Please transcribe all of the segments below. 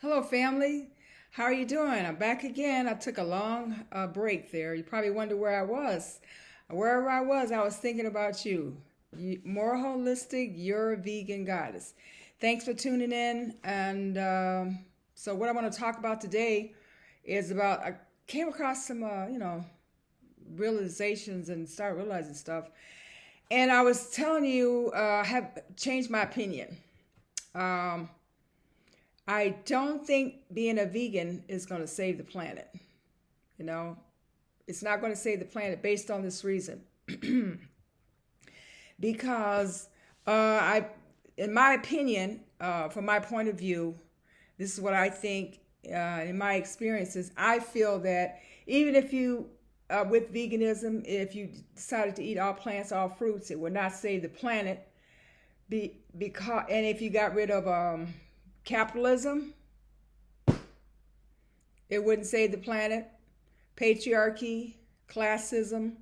Hello, family. How are you doing? I'm back again. I took a long break there. You probably wonder where I was. Wherever I was thinking about you. More holistic, you're a vegan goddess. Thanks for tuning in. And so, what I want to talk about today is about I came across some, realizations and started realizing stuff. And I was telling you, I have changed my opinion. Um, I don't think being a vegan is going to save the planet. You know, it's not going to save the planet based on this reason. Because in my opinion, from my point of view, this is what I think. In my experiences, I feel that even if you, with veganism, if you decided to eat all plants, all fruits, it would not save the planet. Because, and if you got rid of capitalism, it wouldn't save the planet. Patriarchy, classism,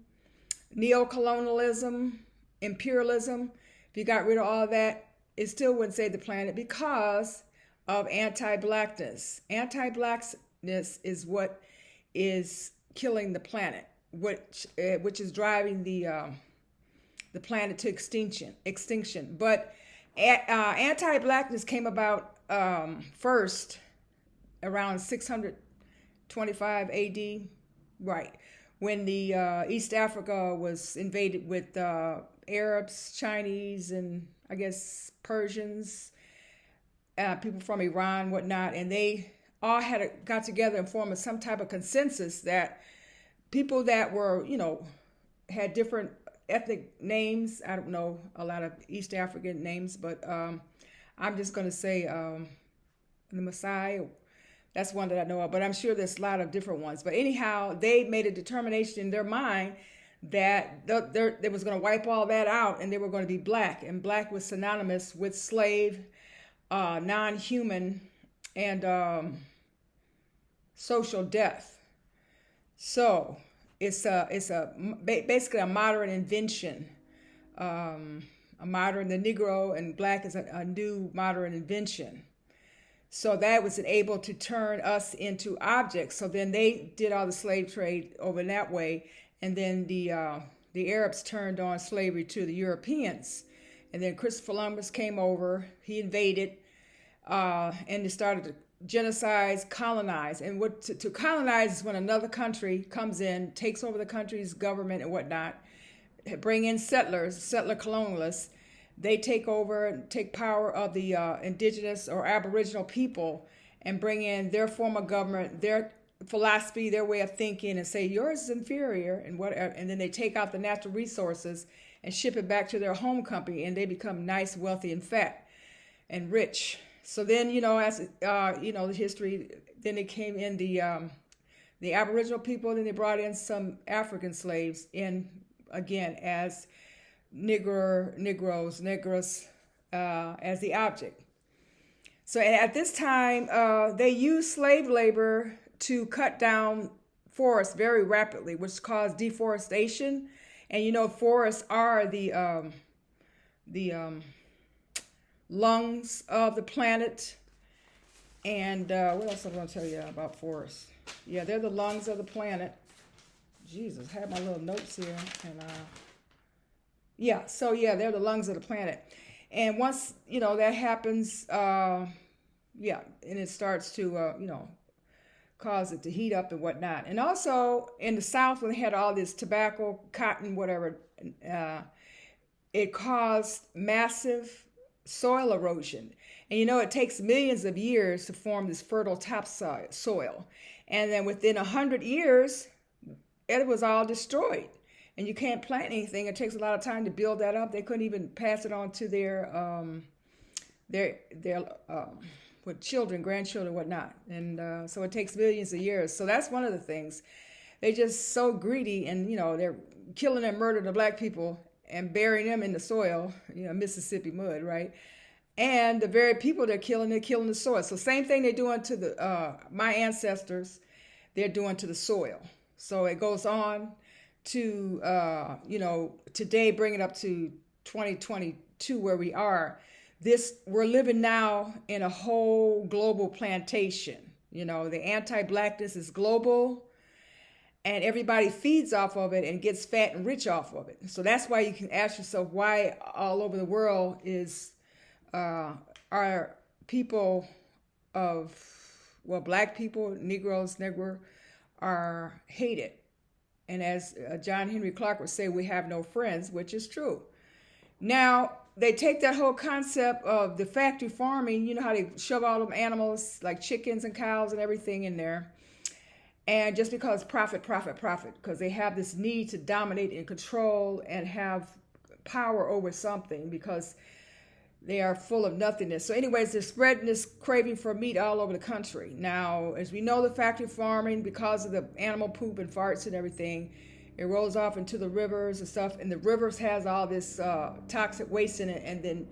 neocolonialism, imperialism. If you got rid of all of that, it still wouldn't save the planet because of anti-blackness. Anti-blackness is what is killing the planet, which is driving the planet to extinction. Extinction. But anti-blackness came about first around 625 AD, right, when the East Africa was invaded with Arabs, Chinese, and I guess Persians, people from Iran, whatnot, and they all got together and formed some type of consensus that people that were, had different ethnic names. I don't know a lot of East African names, but I'm just going to say the Messiah. That's one that I know of, but I'm sure there's a lot of different ones. But anyhow, they made a determination in their mind that they was going to wipe all that out, and they were going to be black, and black was synonymous with slave, non-human, and social death. So basically a modern invention. A modern, the Negro and black is a new modern invention. So that was able to turn us into objects. So then they did all the slave trade over that way, and then the Arabs turned on slavery to the Europeans, and then Christopher Columbus came over. He invaded, and they started to genocide, colonize. And what to colonize is when another country comes in, takes over the country's government and whatnot, bring in settlers, settler colonialists. They take over and take power of the indigenous or aboriginal people and bring in their form of government, their philosophy, their way of thinking, and say yours is inferior and whatever. And then they take out the natural resources and ship it back to their home country, and they become nice, wealthy, and fat and rich. So then, as the history, then it came in the Aboriginal people. Then they brought in some African slaves in again as Negroes, as the object. So at this time, they used slave labor to cut down forests very rapidly, which caused deforestation. And forests are the lungs of the planet. And what else am I going to tell you about forests? Yeah, they're the lungs of the planet. Jesus, I have my little notes here, and they're the lungs of the planet. And once, that happens, and it starts to, cause it to heat up and whatnot. And also in the South, when they had all this tobacco, cotton, whatever, it caused massive soil erosion. And it takes millions of years to form this fertile topsoil. And then within 100 years, it was all destroyed. And you can't plant anything. It takes a lot of time to build that up. They couldn't even pass it on to their with children, grandchildren, whatnot. And so it takes millions of years. So that's one of the things. They're just so greedy, and they're killing and murdering the black people and burying them in the soil, Mississippi mud, right? And the very people they're killing the soil. So same thing they're doing to the my ancestors, they're doing to the soil. So it goes on to today, bring it up to 2022 where we are. we're living now in a whole global plantation. The anti-blackness is global, and everybody feeds off of it and gets fat and rich off of it. So that's why you can ask yourself why all over the world are people of, well, black people, Negroes, Negro, are hated. And as John Henry Clark would say, we have no friends, which is true. Now, they take that whole concept of the factory farming, how they shove all them animals like chickens and cows and everything in there. And just because profit, because they have this need to dominate and control and have power over something because they are full of nothingness. So anyways, they're spreading this craving for meat all over the country. Now, as we know, the factory farming, because of the animal poop and farts and everything, it rolls off into the rivers and stuff. And the rivers has all this toxic waste in it. And then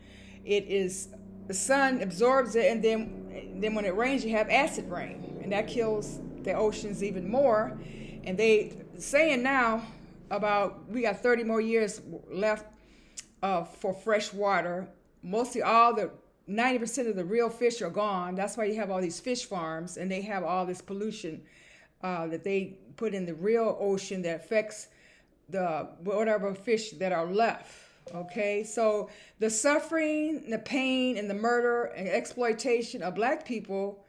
the sun absorbs it. And then when it rains, you have acid rain. And that kills the oceans even more. And they saying now we got 30 more years left for fresh water. Mostly 90% of the real fish are gone. That's why you have all these fish farms, and they have all this pollution that they put in the real ocean that affects the whatever fish that are left. Okay, so the suffering, the pain, and the murder and exploitation of black people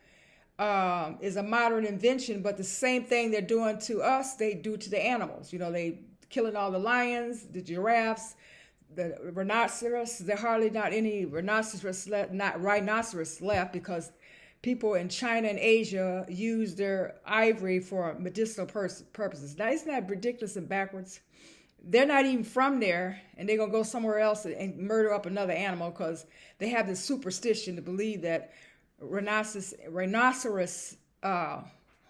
is a modern invention, but the same thing they're doing to us, they do to the animals. They killing all the lions, the giraffes, the rhinoceros. There hardly not any rhinoceros left because people in China and Asia use their ivory for medicinal purposes. Now, isn't that ridiculous and backwards? They're not even from there, and they're going to go somewhere else and murder up another animal because they have this superstition to believe that rhinoceros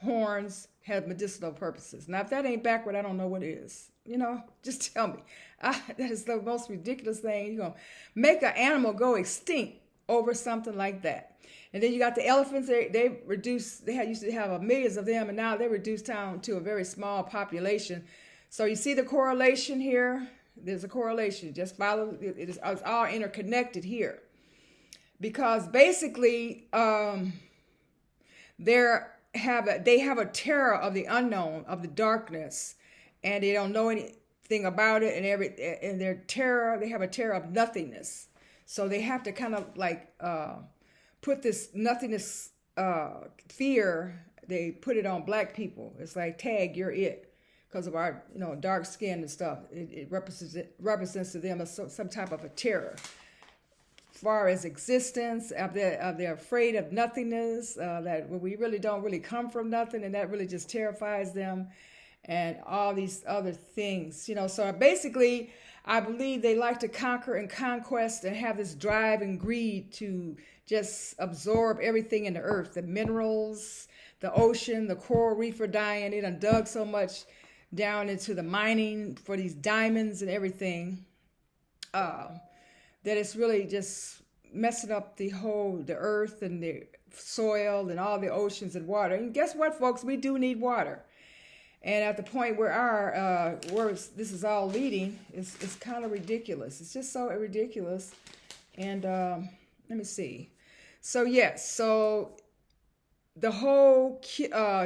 horns have medicinal purposes. Now, if that ain't backward, I don't know what is. Just tell me. That is the most ridiculous thing. You're going to make an animal go extinct over something like that. And then you got the elephants. They reduced. Used to have millions of them, and now they reduced down to a very small population. So you see the correlation here. There's a correlation. Just follow. It's all interconnected here, because basically they have a terror of the unknown, of the darkness, and they don't know anything about it. And they have a terror of nothingness. So they have to kind of like put this nothingness fear. They put it on black people. It's like, tag, you're it. Because of our, dark skin and stuff, it represents to them some type of a terror. As far as existence, they're afraid of nothingness. That we really don't really come from nothing, and that really just terrifies them, and all these other things. So basically, I believe they like to conquer and conquest and have this drive and greed to just absorb everything in the earth, the minerals, the ocean, the coral reef are dying. They done dug so much down into the mining for these diamonds and everything, that it's really just messing up the earth and the soil and all the oceans and water. And guess what, folks? We do need water. And at the point where this is all leading, it's kind of ridiculous. It's just so ridiculous. And let me see. So yes, the whole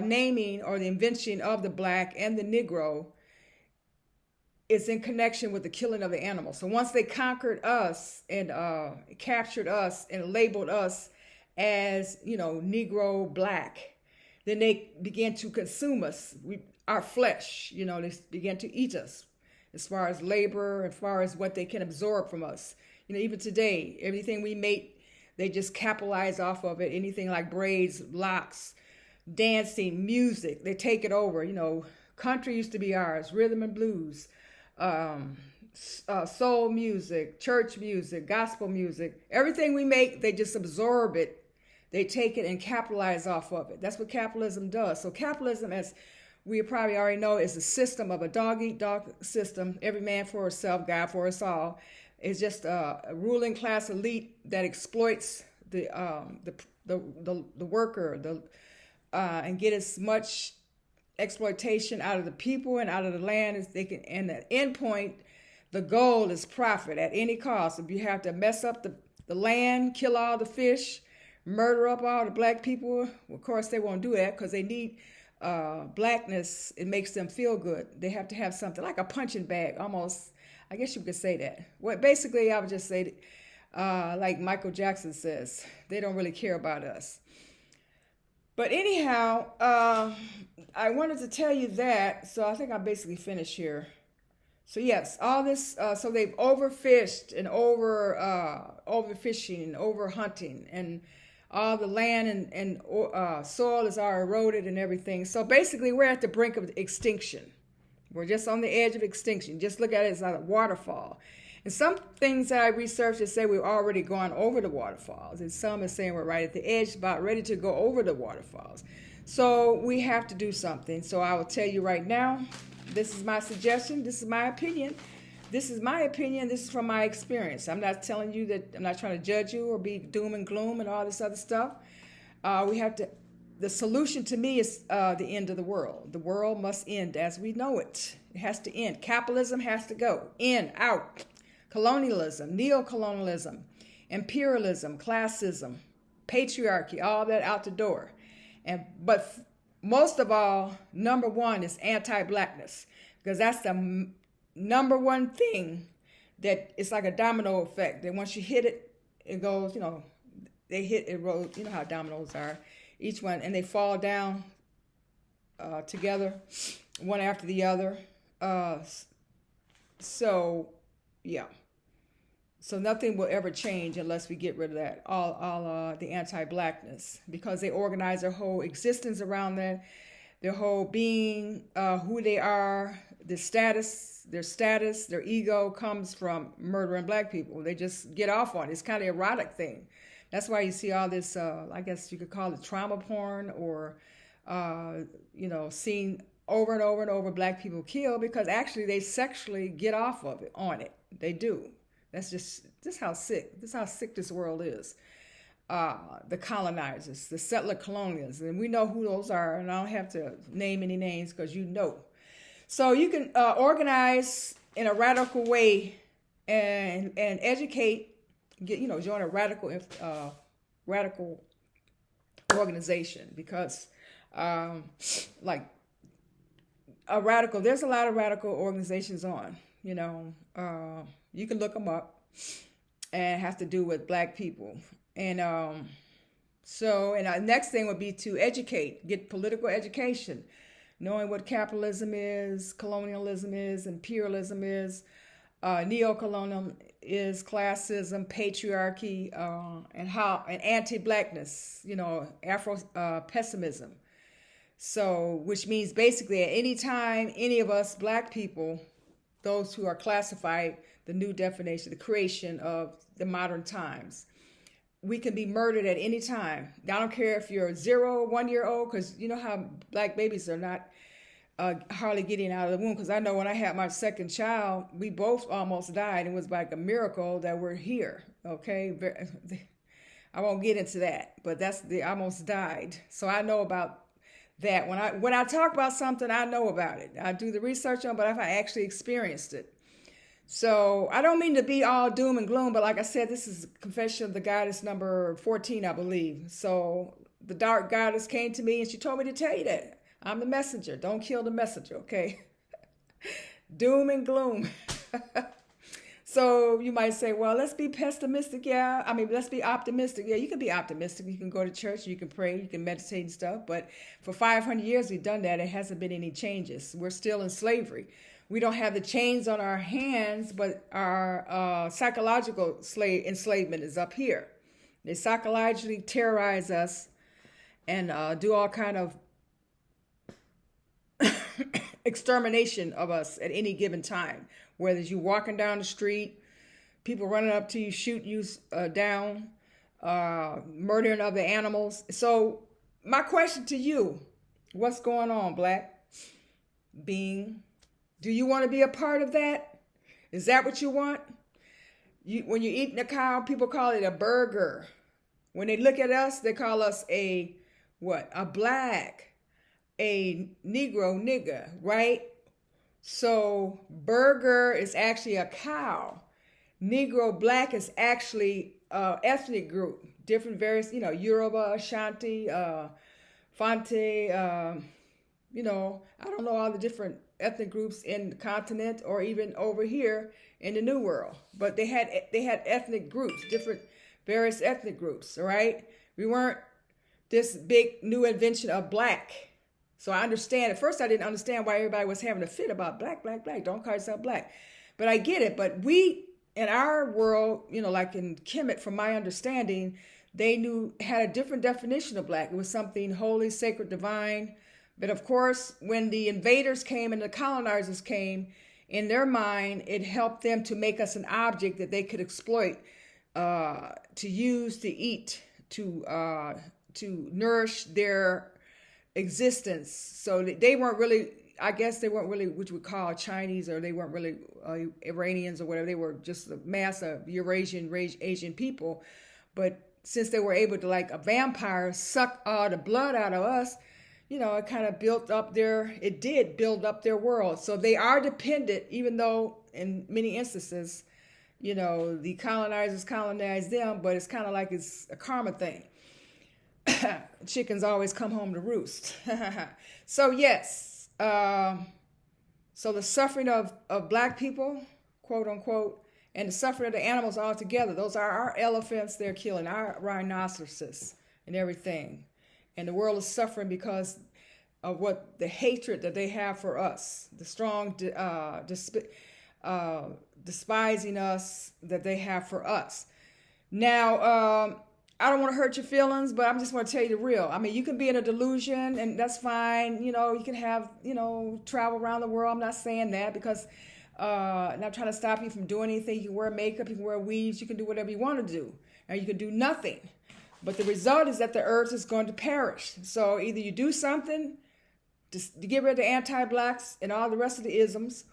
naming or the invention of the black and the Negro is in connection with the killing of the animals. So once they conquered us and captured us and labeled us as, Negro, black, then they began to consume us, our flesh. They began to eat us as far as labor, as far as what they can absorb from us. Even today, everything we make, they just capitalize off of it. Anything like braids, locks, dancing, music, they take it over. Country used to be ours, rhythm and blues, soul music, church music, gospel music. Everything we make, they just absorb it. They take it and capitalize off of it. That's what capitalism does. So capitalism, as we probably already know, is a system of a dog-eat-dog system. Every man for himself, God for us all. It's just a ruling class elite that exploits the worker, and get as much exploitation out of the people and out of the land as they can. And the end point, the goal is profit at any cost. If you have to mess up the the land, kill all the fish, murder up all the black people. Well, of course, they won't do that because they need blackness. It makes them feel good. They have to have something like a punching bag, almost. I guess you could say that. Well, basically, I would just say, like Michael Jackson says, they don't really care about us. But anyhow, I wanted to tell you that. So I think I basically finished here. So yes, all this. So they've overfished and overfishing, over hunting, and all the land and soil is all eroded and everything. So basically, we're at the brink of extinction. We're just on the edge of extinction. Just look at it as like a waterfall. And some things that I researched that say we've already gone over the waterfalls, and some are saying we're right at the edge, about ready to go over the waterfalls. So we have to do something. So I will tell you right now. This is my suggestion. This is my opinion. This is my opinion. This is from my experience. I'm not telling you that. I'm not trying to judge you or be doom and gloom and all this other stuff. We have to. The solution to me is the end of the world. The world must end as we know it. It has to end. Capitalism has to go. In, out. Colonialism, neocolonialism, imperialism, classism, patriarchy, all that out the door. But most of all, number one is anti-blackness, because that's the number one thing that it's like a domino effect. That once you hit it, it goes, they hit it, rolls, you know how dominoes are, each one, and they fall down together, one after the other. Yeah. So nothing will ever change unless we get rid of that, all the anti-blackness, because they organize their whole existence around that, their whole being, who they are, their status, their ego comes from murdering black people. They just get off on it. It's kind of erotic thing. That's why you see all this, I guess you could call it trauma porn, or, seeing over and over and over black people killed, because actually they sexually get off of it, on it. They do. That's just how sick. This is how sick this world is. The colonizers, the settler colonials, and we know who those are. And I don't have to name any names because you know. So you can organize in a radical way and educate. Join a radical organization, because like a radical. There's a lot of radical organizations on. You can look them up, and it has to do with black people. And our next thing would be to educate, get political education, knowing what capitalism is, colonialism is, imperialism is, neocolonialism is, classism, patriarchy, and anti-blackness, Afro pessimism. So, which means basically at any time, any of us black people, those who are classified, the new definition, the creation of the modern times, we can be murdered at any time. I don't care if you're 0, 1 year old, because you know how black babies are not hardly getting out of the womb. Because I know when I had my second child, we both almost died. It was like a miracle that we're here. Okay, I won't get into that, but they almost died. So I know about that. When I talk about something, I know about it. I do the research on, but if I actually experienced it. So I don't mean to be all doom and gloom, but like I said, this is Confession of the Goddess number 14, I believe. So the dark goddess came to me and she told me to tell you that. I'm the messenger. Don't kill the messenger, okay? Doom and gloom. So you might say, well, let's be pessimistic. Yeah, let's be optimistic. Yeah, you can be optimistic. You can go to church, you can pray, you can meditate and stuff. But for 500 years, we've done that. It hasn't been any changes. We're still in slavery. We don't have the chains on our hands, but our psychological enslavement is up here. They psychologically terrorize us and do all kind of extermination of us at any given time. Whether you walking down the street, people running up to you, shoot you down, murdering other animals. So my question to you, what's going on, black being? Do you want to be a part of that? Is that what you want? When you're eating a cow, people call it a burger. When they look at us, they call us a black, a Negro, nigga, right? So burger is actually a cow. Negro black is actually ethnic group, different various, Yoruba, Ashanti, Fante, I don't know all the different ethnic groups in the continent or even over here in the New World, but they had ethnic groups, different various ethnic groups, all right? We weren't this big new invention of black. So I understand. At first I didn't understand why everybody was having a fit about black, black, black. Don't call yourself black. But I get it. But we, in our world, like in Kemet, from my understanding, they had a different definition of black. It was something holy, sacred, divine. But of course, when the invaders came and the colonizers came, in their mind, it helped them to make us an object that they could exploit, to use, to eat, to nourish their existence. So they weren't really, I guess they weren't really what you would call Chinese, or they weren't really Iranians or whatever. They were just a mass of Eurasian, Asian people. But since they were able to, like a vampire, suck all the blood out of us, it kind of build up their world. So they are dependent, even though in many instances, the colonizers colonize them, but it's kind of like it's a karma thing. Chickens always come home to roost. So yes, so the suffering of black people, quote unquote, and the suffering of the animals altogether, those are our elephants they're killing, our rhinoceroses and everything. And the world is suffering because of what the hatred that they have for us, the strong despising us that they have for us. Now, I don't want to hurt your feelings, but I'm just going to tell you the real. I mean, you can be in a delusion, and that's fine. You can have, travel around the world. I'm not saying that because I'm not trying to stop you from doing anything. You can wear makeup, you can wear weaves, you can do whatever you want to do. Or you can do nothing. But the result is that the earth is going to perish. So either you do something to get rid of the anti-blacks and all the rest of the isms,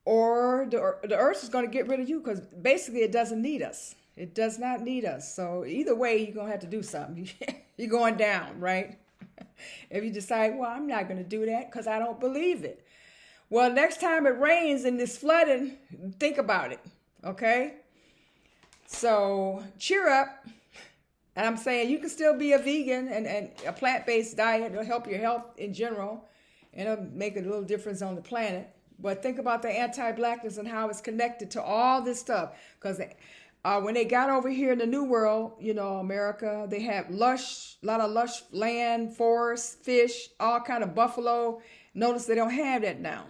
or the earth is going to get rid of you, because basically it doesn't need us. It does not need us. So either way, you're going to have to do something. You're going down, right? If you decide, well, I'm not going to do that because I don't believe it. Well, next time it rains and it's flooding, think about it, okay? So cheer up. And I'm saying you can still be a vegan and a plant-based diet. It'll help your health in general, and it'll make a little difference on the planet. But think about the anti-blackness and how it's connected to all this stuff. Because when they got over here in the New World, America, they had a lot of lush land, forests, fish, all kind of buffalo. Notice they don't have that now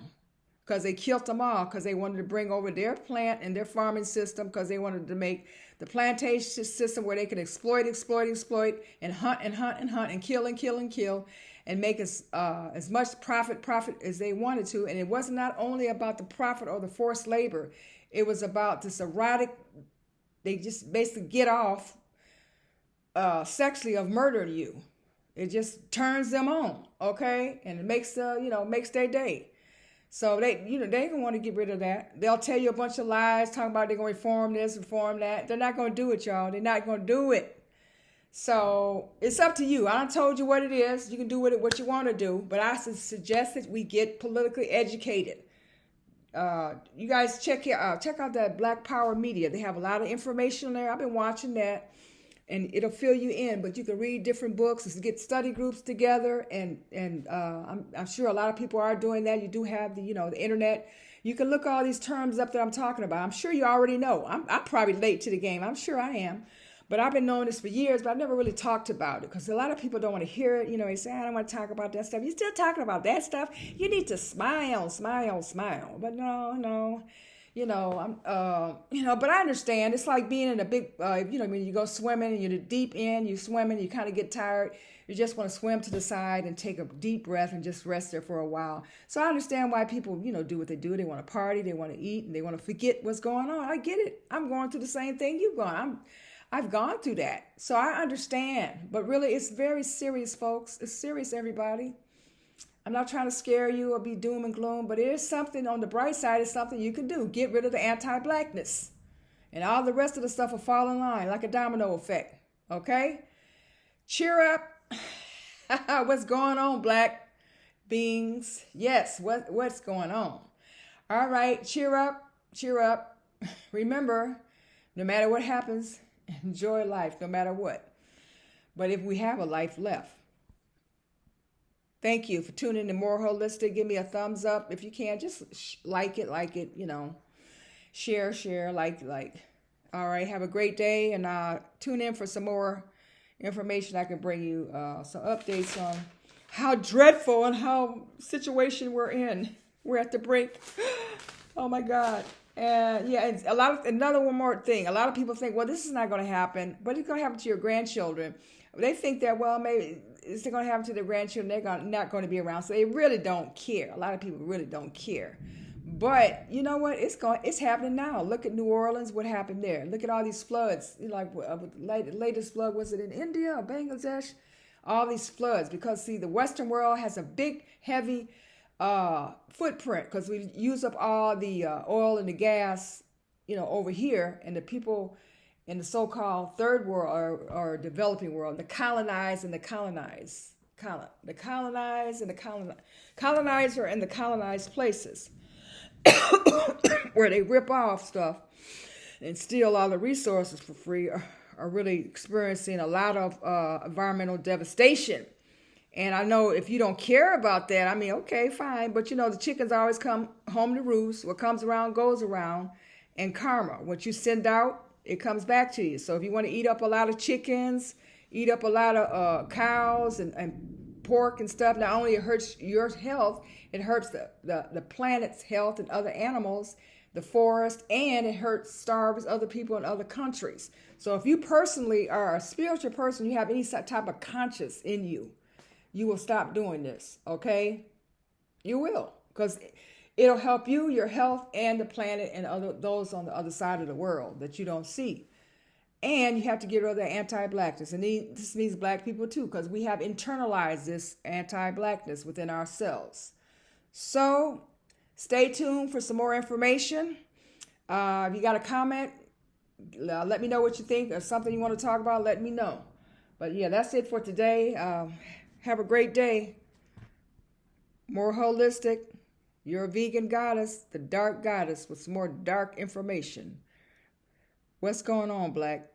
because they killed them all because they wanted to bring over their plant and their farming system, because they wanted to make the plantation system where they could exploit, and hunt and kill and make as much profit as they wanted to. And it was not only about the profit or the forced labor. It was about this erotic, they just basically get off sexually of murdering you. It just turns them on, okay? And it makes their day. So they don't want to get rid of that. They'll tell you a bunch of lies, talking about they're going to reform this, reform that. They're not going to do it, y'all. They're not going to do it. So it's up to you. I done told you what it is. You can do with it what you want to do. But I suggest that we get politically educated. You guys check out that Black Power Media. They have a lot of information there. I've been watching that, and it'll fill you in. But you can read different books, get study groups together, and I'm sure a lot of people are doing that. You do have the internet. You can look all these terms up that I'm talking about. I'm sure you already know. I'm probably late to the game. I'm sure I am. But I've been knowing this for years, but I've never really talked about it because a lot of people don't want to hear it. They say, I don't want to talk about that stuff. You're still talking about that stuff? You need to smile. But no. But I understand. It's like being in a big, when you go swimming and you're deep in, you swim and you kind of get tired. You just want to swim to the side and take a deep breath and just rest there for a while. So I understand why people, do what they do. They want to party, they want to eat, and they want to forget what's going on. I get it. I'm going through the same thing you've gone. I've gone through that. So I understand. But really, it's very serious, folks. It's serious, everybody. I'm not trying to scare you or be doom and gloom, but there's something on the bright side. It's something you can do. Get rid of the anti-blackness. And all the rest of the stuff will fall in line like a domino effect. Okay? Cheer up. What's going on, black beings? Yes, what's going on? All right, cheer up. Remember, no matter what happens, Enjoy life no matter what. But if we have a life left. Thank you for tuning in More Holistic. Give me a thumbs up. If you can, just like it, share, like. All right, have a great day, and tune in for some more information. I can bring you some updates on how dreadful and how situation we're in. We're at the brink. Oh my God. And yeah, it's another one more thing. A lot of people think, well, this is not going to happen, but it's going to happen to your grandchildren. They think that, well, maybe it's going to happen to their grandchildren. They're not going to be around, so they really don't care. A lot of people really don't care. But you know what? It's happening now. Look at New Orleans. What happened there? Look at all these floods. Like the latest flood, was it in India or Bangladesh? All these floods, because see, the Western world has a big, heavy footprint, because we use up all the oil and the gas, over here, and the people in the so-called third world or developing world, the colonizer and the colonizer in the colonized places, where they rip off stuff and steal all the resources for free, are really experiencing a lot of environmental devastation. And I know if you don't care about that, I mean, okay, fine. But the chickens always come home to roost. What comes around goes around. And karma, what you send out, it comes back to you. So if you want to eat up a lot of chickens, eat up a lot of cows and pork and stuff, not only it hurts your health, it hurts the planet's health and other animals, the forest, and it starves other people in other countries. So if you personally are a spiritual person, you have any type of conscience in you, you will stop doing this, okay? You will, because it'll help you, your health, and the planet, and those on the other side of the world that you don't see. And you have to get rid of the anti-blackness. And this means black people too, because we have internalized this anti-blackness within ourselves. So stay tuned for some more information. If you got a comment, let me know what you think, or something you want to talk about, let me know. But yeah, that's it for today. Have a great day. More holistic. You're a vegan goddess, the dark goddess, with some more dark information. What's going on, Black?